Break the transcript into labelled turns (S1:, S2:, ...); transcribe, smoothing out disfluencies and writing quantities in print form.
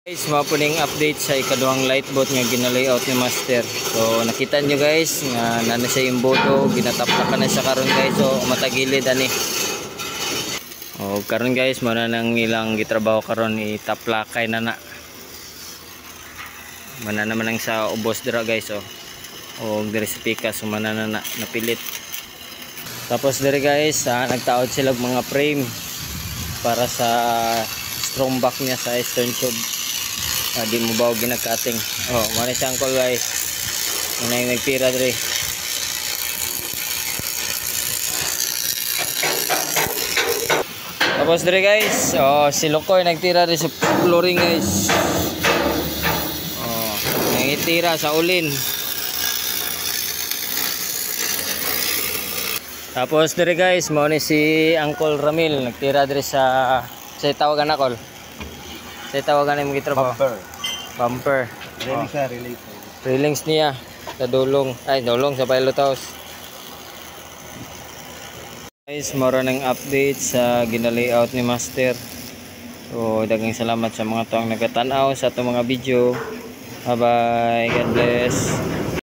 S1: Guys, mapuning update sa ikaduhang light boat nga gina-layout ni Master. So nakita nyo guys nga nana siya yung boto, ginataplakan na siya karon guys. So matagilid ani. O karon guys, mo na nang ilang gitrabaho karon itaplakay na na. Mana naman ang sa ubos dira guys oh. O diri sa pikas mana na napilit. Tapos diri guys, nagtaod sila mga frame para sa strong back niya sa stern tube. Di mo ba ginakating. Oh, mana siyang call guys. Ano yung nagtira diri. Tapos diri guys, oh si Lokoy nagtira diri sa flooring guys. Oh, nagtira sa ulin. Tapos diri guys, mo ni si Uncle Ramil nagtira diri sa tawagan na call. Sa tawagan mo gitrabaho. Bumper.
S2: Relings na, relings.
S1: Railings niya sa dulong. Ay, dulong sa pilot house. Guys, maro ng update sa gina-layout ni Master. So, daghang salamat sa mga tuang nagatanaw sa atong mga video. Bye-bye. God bless.